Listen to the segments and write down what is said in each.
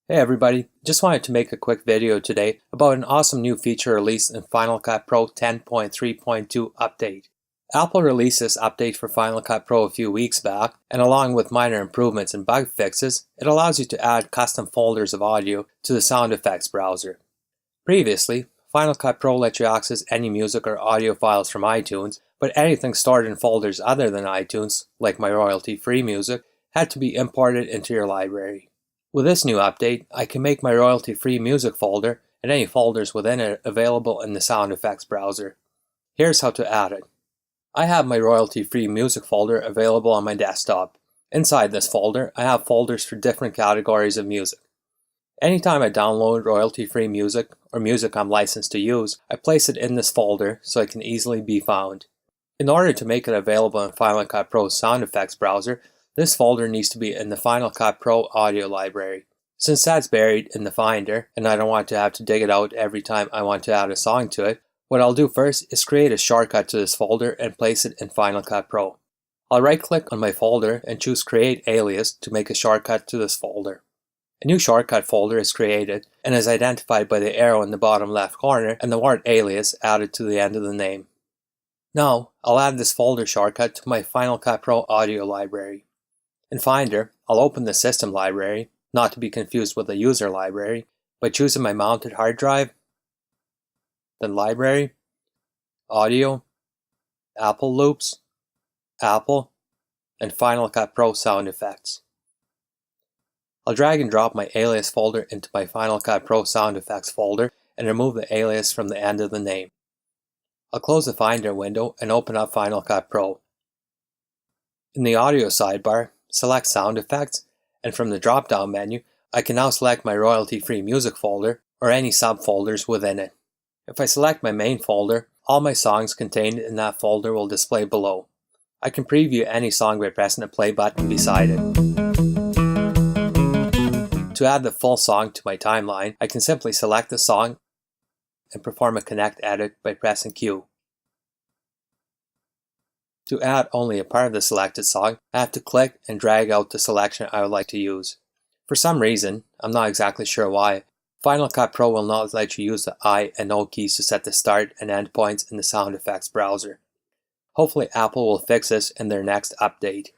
Hey everybody, just wanted to make a quick video today about an awesome new feature released in Final Cut Pro 10.3.2 update. Apple released this update for Final Cut Pro a few weeks back, and along with minor improvements and bug fixes, it allows you to add custom folders of audio to the sound effects browser. Previously, Final Cut Pro let you access any music or audio files from iTunes, but anything stored in folders other than iTunes, like my royalty-free music, had to be imported into your library. With this new update, I can make my royalty-free music folder and any folders within it available in the sound effects browser. Here's how to add it. I have my royalty-free music folder available on my desktop. Inside this folder, I have folders for different categories of music. Anytime I download royalty-free music or music I'm licensed to use, I place it in this folder so it can easily be found. In order to make it available in Final Cut Pro's sound effects browser, this folder needs to be in the Final Cut Pro audio library. Since that's buried in the Finder, and I don't want to have to dig it out every time I want to add a song to it, what I'll do first is create a shortcut to this folder and place it in Final Cut Pro. I'll right-click on my folder and choose Create Alias to make a shortcut to this folder. A new shortcut folder is created and is identified by the arrow in the bottom left corner and the word alias added to the end of the name. Now, I'll add this folder shortcut to my Final Cut Pro audio library. In Finder, I'll open the System library, not to be confused with the User library, by choosing my mounted hard drive, then Library, Audio, Apple Loops, Apple, and Final Cut Pro Sound Effects. I'll drag and drop my alias folder into my Final Cut Pro Sound Effects folder and remove the alias from the end of the name. I'll close the Finder window and open up Final Cut Pro. In the Audio sidebar, select Sound Effects, and from the drop-down menu, I can now select my royalty-free music folder or any subfolders within it. If I select my main folder, all my songs contained in that folder will display below. I can preview any song by pressing the play button beside it. To add the full song to my timeline, I can simply select the song and perform a connect edit by pressing Q. To add only a part of the selected song, I have to click and drag out the selection I would like to use. For some reason, I'm not exactly sure why, Final Cut Pro will not let you use the I and O keys to set the start and end points in the sound effects browser. Hopefully Apple will fix this in their next update.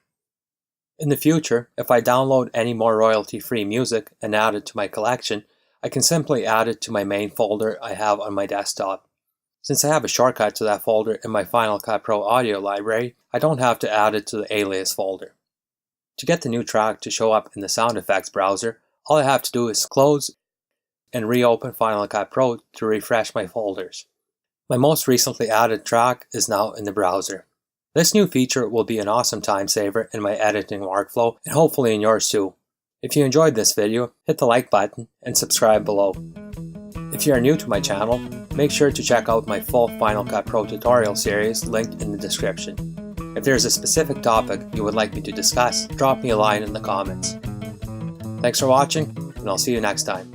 In the future, if I download any more royalty-free music and add it to my collection, I can simply add it to my main folder I have on my desktop. Since I have a shortcut to that folder in my Final Cut Pro audio library, I don't have to add it to the alias folder. To get the new track to show up in the sound effects browser, all I have to do is close and reopen Final Cut Pro to refresh my folders. My most recently added track is now in the browser. This new feature will be an awesome time saver in my editing workflow and hopefully in yours too. If you enjoyed this video, hit the like button and subscribe below. If you are new to my channel, make sure to check out my full Final Cut Pro tutorial series linked in the description. If there is a specific topic you would like me to discuss, drop me a line in the comments. Thanks for watching, and I'll see you next time.